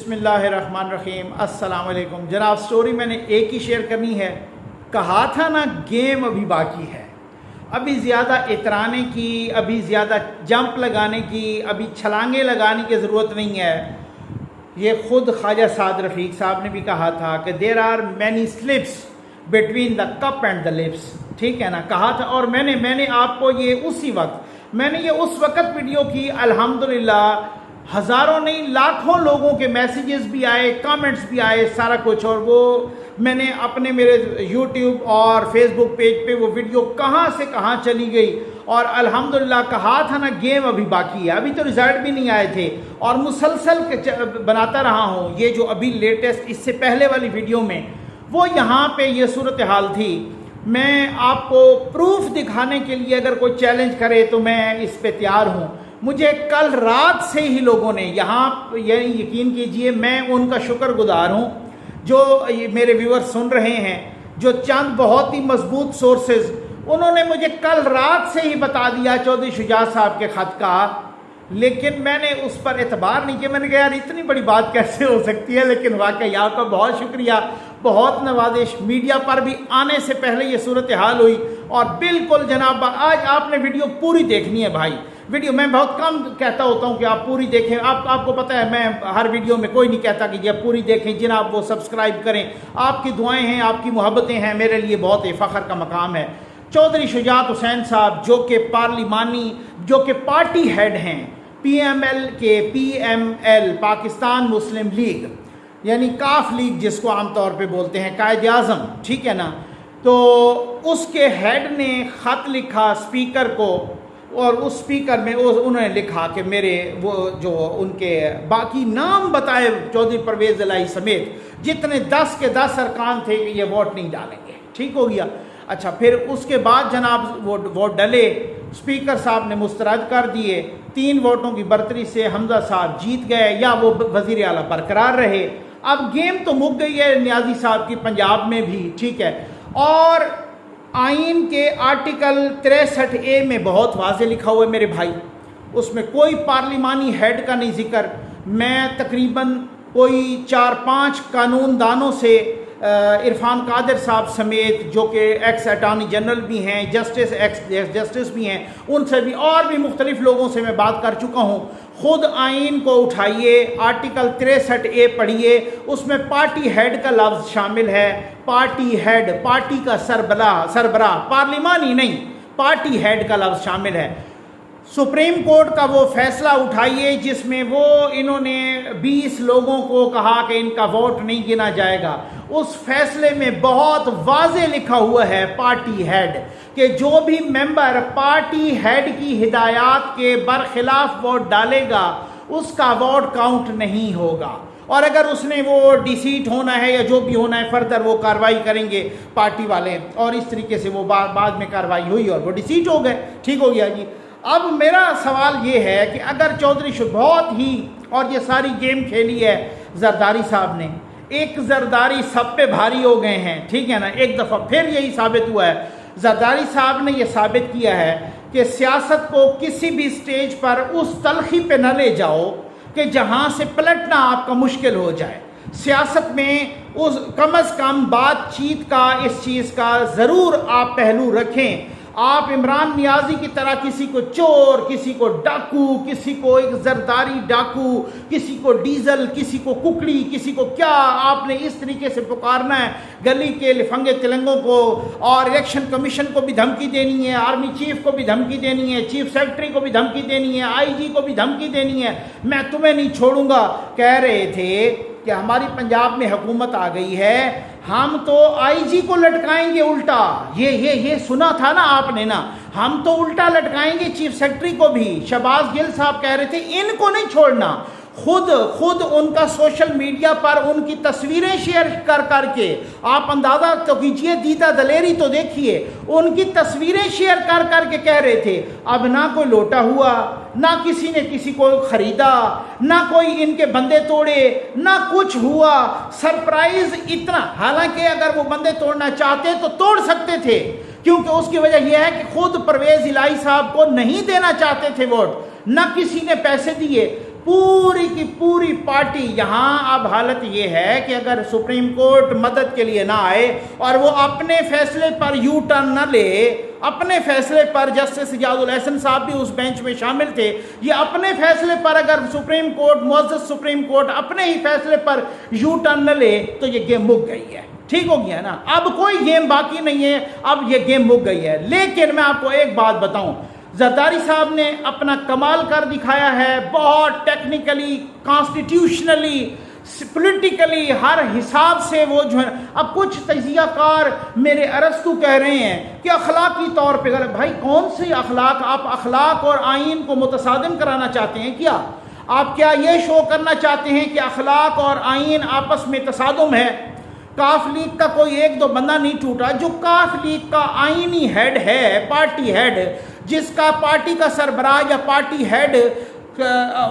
بسم اللہ الرحمن الرحیم۔ السلام علیکم جناب۔ سٹوری میں نے ایک ہی شیئر کرنی ہے۔ کہا تھا نا گیم ابھی باقی ہے، ابھی زیادہ اترانے کی، ابھی زیادہ جمپ لگانے کی، ابھی چھلانگیں لگانے کی ضرورت نہیں ہے۔ یہ خود خواجہ سعد رفیق صاحب نے بھی کہا تھا کہ there are many slips between the cup and the lips, ٹھیک ہے نا، کہا تھا۔ اور میں نے آپ کو یہ اس وقت ویڈیو کی، الحمدللہ ہزاروں نہیں لاکھوں لوگوں کے میسیجز بھی آئے، کامنٹس بھی آئے، سارا کچھ، اور وہ میں نے اپنے میرے یوٹیوب اور فیس بک پیج پہ وہ ویڈیو کہاں سے کہاں چلی گئی، اور الحمدللہ کہا تھا نا گیم ابھی باقی ہے، ابھی تو رزلٹ بھی نہیں آئے تھے، اور مسلسل بناتا رہا ہوں۔ یہ جو ابھی لیٹسٹ اس سے پہلے والی ویڈیو میں وہ یہاں پہ یہ صورتحال تھی۔ میں آپ کو پروف دکھانے کے لیے اگر کوئی چیلنج کرے تو میں اس پہ تیار ہوں۔ مجھے کل رات سے ہی لوگوں نے یہاں، یعنی یقین کیجئے میں ان کا شکر گزار ہوں جو میرے ویور سن رہے ہیں، جو چند بہت ہی مضبوط سورسز، انہوں نے مجھے کل رات سے ہی بتا دیا چودھری شجاعت صاحب کے خط کا، لیکن میں نے اس پر اعتبار نہیں کیا۔ میں نے کہا یار اتنی بڑی بات کیسے ہو سکتی ہے، لیکن واقعی آپ کا بہت شکریہ، بہت نوازش۔ میڈیا پر بھی آنے سے پہلے یہ صورتحال ہوئی، اور بالکل جناب آج آپ نے ویڈیو پوری دیکھنی ہے بھائی۔ ویڈیو میں بہت کم کہتا ہوتا ہوں کہ آپ پوری دیکھیں، آپ کو پتہ ہے میں ہر ویڈیو میں کوئی نہیں کہتا کہ یہ پوری دیکھیں جناب، وہ سبسکرائب کریں۔ آپ کی دعائیں ہیں، آپ کی محبتیں ہیں، میرے لیے بہت ہی فخر کا مقام ہے۔ چودھری شجاعت حسین صاحب جو کہ پارلیمانی، جو کہ پارٹی ہیڈ ہیں پی ایم ایل کے، پی ایم ایل پاکستان مسلم لیگ، یعنی کاف لیگ جس کو عام طور پہ بولتے ہیں، قائد اعظم، ٹھیک ہے نا، تو اس کے ہیڈ نے خط لکھا اسپیکر کو، اور اس اسپیکر میں انہوں نے لکھا کہ میرے وہ جو ان کے باقی نام بتائے چودھری پرویز الہی سمیت جتنے 10 کے 10 ارکان تھے کہ یہ ووٹ نہیں ڈالیں گے، ٹھیک ہو گیا۔ اچھا، پھر اس کے بعد جناب وہ ووٹ ڈلے، اسپیکر صاحب نے مسترد کر دیے، 3 ووٹوں کی برتری سے حمزہ صاحب جیت گئے، یا وہ وزیر اعلیٰ برقرار رہے۔ اب گیم تو مک گئی ہے نیازی صاحب کی پنجاب میں بھی، ٹھیک ہے۔ اور آئین کے آرٹیکل 63A میں بہت واضح لکھا ہوا ہے میرے بھائی، اس میں کوئی پارلیمانی ہیڈ کا نہیں ذکر۔ میں تقریباً کوئی 4-5 قانون دانوں سے، عرفان قادر صاحب سمیت جو کہ ایکس اٹارنی جنرل بھی ہیں، ایکس جسٹس بھی ہیں، ان سے بھی، اور بھی مختلف لوگوں سے میں بات کر چکا ہوں۔ خود آئین کو اٹھائیے، آرٹیکل 63A پڑھیے، اس میں پارٹی ہیڈ کا لفظ شامل ہے۔ پارٹی ہیڈ، پارٹی کا سربراہ، پارلیمانی نہیں، پارٹی ہیڈ کا لفظ شامل ہے۔ سپریم کورٹ کا وہ فیصلہ اٹھائیے جس میں وہ انہوں نے 20 لوگوں کو کہا کہ ان کا ووٹ نہیں گنا جائے گا، اس فیصلے میں بہت واضح لکھا ہوا ہے پارٹی ہیڈ، کہ جو بھی ممبر پارٹی ہیڈ کی ہدایات کے برخلاف ووٹ ڈالے گا اس کا ووٹ کاؤنٹ نہیں ہوگا، اور اگر اس نے وہ ڈیسیٹ ہونا ہے یا جو بھی ہونا ہے فردر وہ کارروائی کریں گے پارٹی والے، اور اس طریقے سے وہ بعد میں کارروائی ہوئی اور وہ ڈیسیٹ ہو گئے، ٹھیک ہو گیا جی۔ اب میرا سوال یہ ہے کہ اگر چودھری بہت ہی، اور یہ ساری گیم کھیلی ہے زرداری صاحب نے، ایک زرداری سب پہ بھاری ہو گئے ہیں، ٹھیک ہے نا، ایک دفعہ پھر یہی ثابت ہوا ہے۔ زرداری صاحب نے یہ ثابت کیا ہے کہ سیاست کو کسی بھی سٹیج پر اس تلخی پہ نہ لے جاؤ کہ جہاں سے پلٹنا آپ کا مشکل ہو جائے۔ سیاست میں کم از کم بات چیت کا، اس چیز کا ضرور آپ پہلو رکھیں۔ آپ عمران نیازی کی طرح کسی کو چور، کسی کو ڈاکو، کسی کو ایک زرداری ڈاکو، کسی کو ڈیزل، کسی کو ککڑی، کسی کو کیا، آپ نے اس طریقے سے پکارنا ہے گلی کے لفنگے تلنگوں کو، اور الیکشن کمیشن کو بھی دھمکی دینی ہے، آرمی چیف کو بھی دھمکی دینی ہے، چیف سیکرٹری کو بھی دھمکی دینی ہے، آئی جی کو بھی دھمکی دینی ہے، میں تمہیں نہیں چھوڑوں گا۔ کہہ رہے تھے کہ ہماری پنجاب میں حکومت آ گئی ہے، ہم تو آئی جی کو لٹکائیں گے الٹا، یہ سنا تھا نا آپ نے نا، ہم تو الٹا لٹکائیں گے چیف سیکرٹری کو بھی۔ شہباز گل صاحب کہہ رہے تھے ان کو نہیں چھوڑنا، خود ان کا سوشل میڈیا پر ان کی تصویریں شیئر کر کے آپ اندازہ تو کیجئے، دیدہ دلیری تو دیکھیے، ان کی تصویریں شیئر کر کے کہہ رہے تھے اب نہ کوئی لوٹا ہوا، نہ کسی نے کسی کو خریدا، نہ کوئی ان کے بندے توڑے، نہ کچھ ہوا، سرپرائز اتنا۔ حالانکہ اگر وہ بندے توڑنا چاہتے تو توڑ سکتے تھے، کیونکہ اس کی وجہ یہ ہے کہ خود پرویز الہی صاحب کو نہیں دینا چاہتے تھے ووٹ، نہ کسی نے پیسے دیے۔ پوری کی پوری پارٹی. یہاں اب حالت یہ ہے کہ اگر سپریم کورٹ مدد کے لیے نہ آئے اور وہ اپنے فیصلے پر یو ٹرن نہ لے, اپنے فیصلے پر, جسٹس اجاز الاحسن صاحب بھی اس بینچ میں شامل تھے, یہ اپنے فیصلے پر اگر سپریم کورٹ, معزز سپریم کورٹ اپنے ہی فیصلے پر یو ٹرن نہ لے تو یہ گیم مک گئی ہے. ٹھیک ہو گیا نا, اب کوئی گیم باقی نہیں ہے, اب یہ گیم مک گئی ہے. لیکن میں آپ کو ایک بات بتاؤں, زرداری صاحب نے اپنا کمال کر دکھایا ہے, بہت ٹیکنیکلی, کانسٹیٹیوشنلی, پولیٹیکلی, ہر حساب سے وہ جو ہے. اب کچھ تجزیہ کار میرے ارسطو کہہ رہے ہیں کہ اخلاقی طور پہ غلط. بھائی کون سی اخلاق؟ آپ اخلاق اور آئین کو متصادم کرانا چاہتے ہیں کیا؟ آپ کیا یہ شو کرنا چاہتے ہیں کہ اخلاق اور آئین آپس میں تصادم ہے؟ کاف لیگ کا کوئی ایک دو بندہ نہیں ٹوٹا. جو کاف لیگ کا آئینی ہیڈ ہے, پارٹی ہیڈ, جس کا پارٹی کا سربراہ یا پارٹی ہیڈ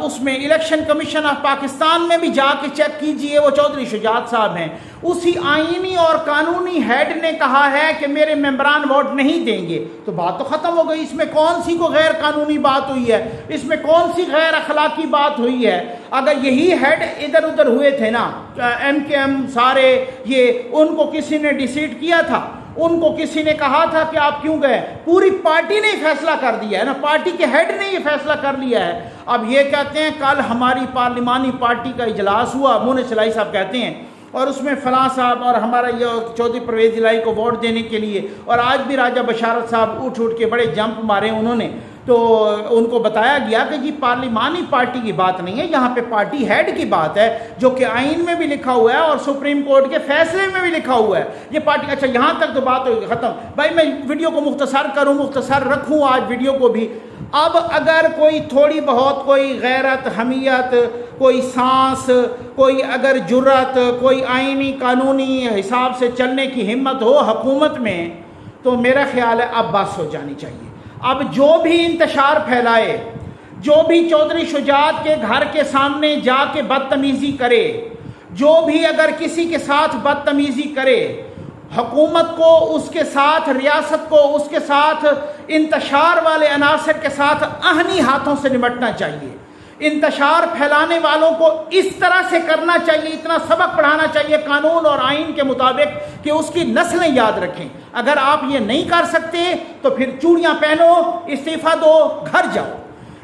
اس میں الیکشن کمیشن آف پاکستان میں بھی جا کے چیک کیجئے, وہ چودھری شجاعت صاحب ہیں. اسی آئینی اور قانونی ہیڈ نے کہا ہے کہ میرے ممبران ووٹ نہیں دیں گے. تو بات تو ختم ہو گئی. اس میں کون سی کو غیر قانونی بات ہوئی ہے؟ اس میں کون سی غیر اخلاقی بات ہوئی ہے؟ اگر یہی ہیڈ ادھر ادھر ہوئے تھے نا, ایم کے ایم سارے, یہ ان کو کسی نے ڈیسیڈ کیا تھا, ان کو کسی نے کہا تھا کہ آپ کیوں گئے؟ پوری پارٹی نے فیصلہ کر دیا ہے نا, پارٹی کے ہیڈ نے یہ فیصلہ کر لیا ہے. اب یہ کہتے ہیں کل ہماری پارلیمانی پارٹی کا اجلاس ہوا, مونے چلائی صاحب کہتے ہیں, اور اس میں فلاں صاحب اور ہمارا یہ چودھری پرویز الہی کو ووٹ دینے کے لیے, اور آج بھی راجہ بشارت صاحب اٹھ کے بڑے جمپ مارے انہوں نے. تو ان کو بتایا گیا کہ جی پارلیمانی پارٹی کی بات نہیں ہے, یہاں پہ پارٹی ہیڈ کی بات ہے, جو کہ آئین میں بھی لکھا ہوا ہے اور سپریم کورٹ کے فیصلے میں بھی لکھا ہوا ہے. یہ پارٹی, اچھا یہاں تک تو بات ہوگی ختم. بھائی میں ویڈیو کو مختصر کروں, مختصر رکھوں آج ویڈیو کو بھی. اب اگر کوئی تھوڑی بہت کوئی غیرت, حمیت, کوئی سانس, کوئی اگر جرت, کوئی آئینی قانونی حساب سے چلنے کی ہمت ہو حکومت میں, تو میرا خیال ہے اب بس ہو جانی چاہیے. اب جو بھی انتشار پھیلائے, جو بھی چودھری شجاعت کے گھر کے سامنے جا کے بدتمیزی کرے, جو بھی اگر کسی کے ساتھ بدتمیزی کرے, حکومت کو اس کے ساتھ, ریاست کو اس کے ساتھ, انتشار والے عناصر کے ساتھ آہنی ہاتھوں سے نمٹنا چاہیے. انتشار پھیلانے والوں کو اس طرح سے کرنا چاہیے, اتنا سبق پڑھانا چاہیے قانون اور آئین کے مطابق کہ اس کی نسلیں یاد رکھیں. اگر آپ یہ نہیں کر سکتے تو پھر چوڑیاں پہنو, استعفیٰ دو, گھر جاؤ.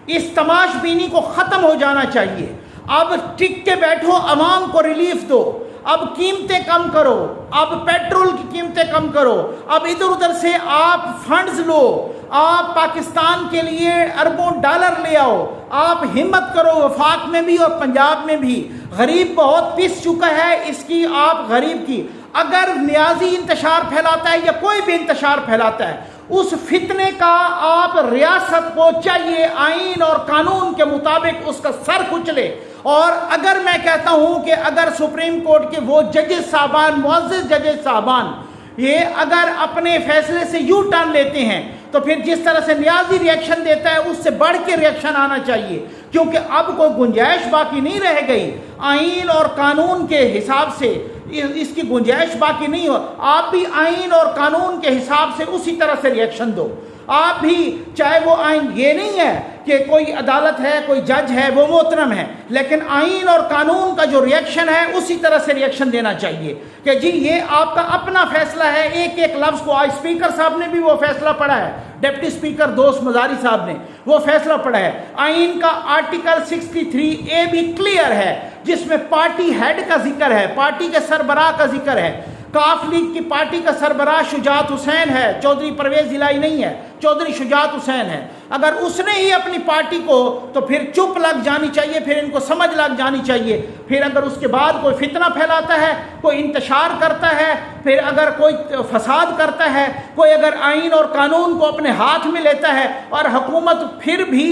اس تماش بینی کو ختم ہو جانا چاہیے. اب ٹک کے بیٹھو, عوام کو ریلیف دو. اب قیمتیں کم کرو, اب پیٹرول کی قیمتیں کم کرو, اب ادھر ادھر سے آپ فنڈز لو, آپ پاکستان کے لیے اربوں ڈالر لے آؤ, آپ ہمت کرو وفاق میں بھی اور پنجاب میں بھی. غریب بہت پس چکا ہے, اس کی آپ غریب کی, اگر نیازی انتشار پھیلاتا ہے یا کوئی بھی انتشار پھیلاتا ہے, اس فتنے کا آپ ریاست کو چاہیے آئین اور قانون کے مطابق اس کا سر کچلے. اور اگر میں کہتا ہوں کہ اگر سپریم کورٹ کے وہ ججز صاحبان, معزز ججز صاحبان, یہ اگر اپنے فیصلے سے یو ٹرن لیتے ہیں تو پھر جس طرح سے نیازی ریئیکشن دیتا ہے اس سے بڑھ کے ریئیکشن آنا چاہیے, کیونکہ اب کوئی گنجائش باقی نہیں رہ گئی. آئین اور قانون کے حساب سے اس کی گنجائش باقی نہیں ہو. آپ بھی آئین اور قانون کے حساب سے اسی طرح سے ریئیکشن دو. آپ بھی چاہے وہ آئین, یہ نہیں ہے کہ کوئی عدالت ہے, کوئی جج ہے, وہ محترم ہے, لیکن آئین اور قانون کا جو ریئیکشن ہے اسی طرح سے ریئیکشن دینا چاہیے کہ جی یہ آپ کا اپنا فیصلہ ہے. ایک ایک لفظ کو, آج اسپیکر صاحب نے بھی وہ فیصلہ پڑھا ہے, ڈپٹی اسپیکر دوست مزاری صاحب نے وہ فیصلہ پڑھا ہے. آئین کا آرٹیکل 63A بھی کلیئر ہے, جس میں پارٹی ہیڈ کا ذکر ہے, پارٹی کے سربراہ کا ذکر ہے. کاف لیگ کی پارٹی کا سربراہ شجاعت حسین ہے, چودھری پرویز الہی نہیں ہے, چودھری شجاعت حسین ہے. اگر اس نے ہی اپنی پارٹی کو, تو پھر چپ لگ جانی چاہیے, پھر ان کو سمجھ لگ جانی چاہیے. پھر اگر اس کے بعد کوئی فتنہ پھیلاتا ہے, کوئی انتشار کرتا ہے, پھر اگر کوئی فساد کرتا ہے, کوئی اگر آئین اور قانون کو اپنے ہاتھ میں لیتا ہے اور حکومت پھر بھی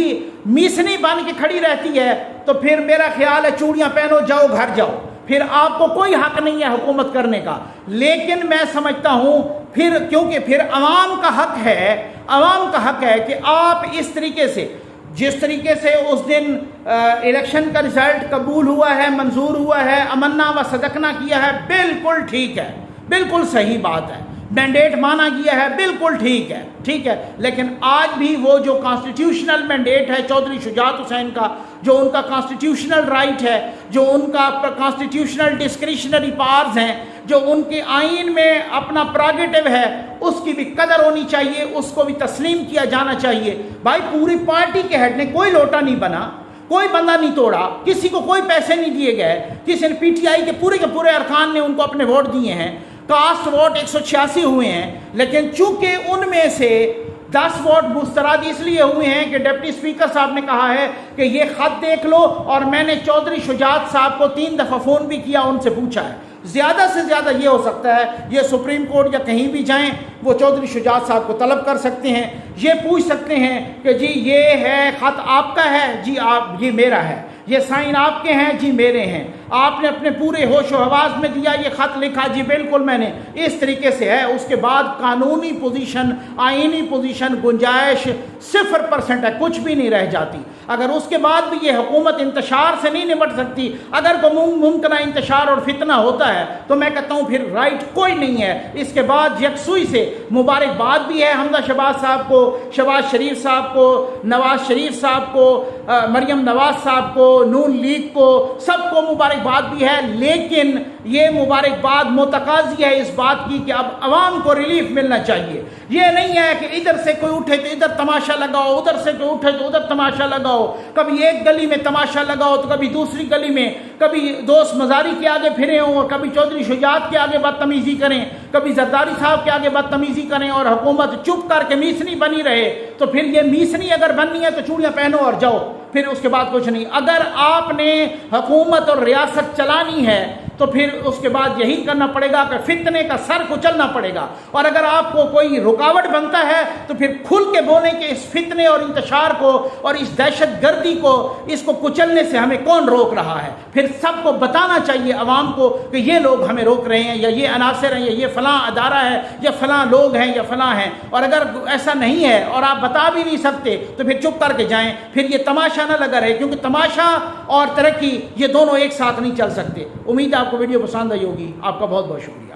میسنی بن کے کھڑی رہتی ہے, تو پھر میرا خیال ہے چوڑیاں پہنو, جاؤ گھر جاؤ. پھر آپ کو کوئی حق نہیں ہے حکومت کرنے کا. لیکن میں سمجھتا ہوں پھر, کیونکہ پھر عوام کا حق ہے, عوام کا حق ہے کہ آپ اس طریقے سے, جس طریقے سے اس دن الیکشن کا رزلٹ قبول ہوا ہے, منظور ہوا ہے, امنا و صدقنا کیا ہے, بالکل ٹھیک ہے, بالکل صحیح بات ہے. مینڈیٹ مانا گیا ہے, بالکل ٹھیک ہے, ٹھیک ہے. لیکن آج بھی وہ جو کانسٹیٹیوشنل مینڈیٹ ہے چودھری شجاعت حسین کا, جو ان کا کانسٹیٹیوشنل رائٹ ہے، جو ان کا کانسٹیٹیوشنل ڈسکریشنری پاورز ہیں، جو ان کے آئین میں اپنا پراگیٹو ہے، اس کی بھی قدر ہونی چاہیے، اس کو بھی تسلیم کیا جانا چاہیے۔ بھائی پوری پارٹی کے ہیڈ نے کوئی لوٹا نہیں بنا، کوئی بندہ نہیں توڑا، کسی کو کوئی پیسے نہیں دیے گئے، کسی نے پی ٹی آئی کے پورے ارکان نے ان کو اپنے ووٹ دیے ہیں، کاسٹ ووٹ 186 ہوئے ہیں، لیکن چونکہ ان میں سے 10 ووٹ مسترد اس لیے ہوئے ہیں کہ ڈپٹی اسپیکر صاحب نے کہا ہے کہ یہ خط دیکھ لو، اور میں نے چودھری شجاعت صاحب کو 3 دفعہ فون بھی کیا، ان سے پوچھا ہے۔ زیادہ سے زیادہ یہ ہو سکتا ہے، یہ سپریم کورٹ یا کہیں بھی جائیں وہ چودھری شجاعت صاحب کو طلب کر سکتے ہیں، یہ پوچھ سکتے ہیں کہ جی یہ ہے خط آپ کا ہے، جی آپ یہ میرا ہے، یہ سائن آپ کے ہیں، جی میرے ہیں، آپ نے اپنے پورے ہوش و حواس میں دیا یہ خط لکھا، جی بالکل میں نے، اس طریقے سے ہے۔ اس کے بعد قانونی پوزیشن، آئینی پوزیشن گنجائش 0% ہے، کچھ بھی نہیں رہ جاتی۔ اگر اس کے بعد بھی یہ حکومت انتشار سے نہیں نمٹ سکتی، اگر کوئی ممکنہ انتشار اور فتنہ ہوتا ہے تو میں کہتا ہوں پھر رائٹ کوئی نہیں ہے۔ اس کے بعد یکسوئی سے مبارکباد بھی ہے حمزہ شہباز صاحب کو، شہباز شریف صاحب کو، نواز شریف صاحب کو، مریم نواز صاحب کو، نون لیگ کو، سب کو مبارکباد بھی ہے، لیکن یہ مبارکباد متقاضی ہے اس بات کی کہ اب عوام کو ریلیف ملنا چاہیے۔ یہ نہیں ہے کہ ادھر سے کوئی اٹھے تو ادھر تماشا لگاؤ، ادھر سے کوئی اٹھے تو ادھر تماشا لگاؤ، کبھی ایک گلی میں تماشا لگاؤ تو کبھی دوسری گلی میں، کبھی دوست مزاری کے آگے پھرے ہوں اور کبھی چودھری شجاعت کے آگے بدتمیزی کریں، کبھی زرداری صاحب کے آگے بدتمیزی کریں، اور حکومت چپ کر کے میسنی بنی رہے۔ تو پھر یہ میسنی اگر بننی ہے تو چوڑیاں پہنو اور جاؤ، پھر اس کے بعد کچھ نہیں۔ اگر آپ نے حکومت اور ریاست چلانی ہے تو پھر اس کے بعد یہی کرنا پڑے گا کہ فتنے کا سر کچلنا پڑے گا، اور اگر آپ کو کوئی رکاوٹ بنتا ہے تو پھر کھل کے بولیں کہ اس فتنے اور انتشار کو اور اس دہشت گردی کو، اس کو کچلنے سے ہمیں کون روک رہا ہے۔ پھر سب کو بتانا چاہیے عوام کو کہ یہ لوگ ہمیں روک رہے ہیں، یا یہ عناصر ہیں، یا یہ فلاں ادارہ ہے، یا فلاں لوگ ہیں، یا فلاں ہیں۔ اور اگر ایسا نہیں ہے اور آپ بتا بھی نہیں سکتے تو پھر چپ کر کے جائیں، پھر یہ تماشا نہ لگا رہے، کیونکہ تماشا اور ترقی یہ دونوں ایک ساتھ نہیں چل سکتے۔ امید ہے آپ کو ویڈیو پسند آئی ہوگی۔ آپ کا بہت بہت شکریہ۔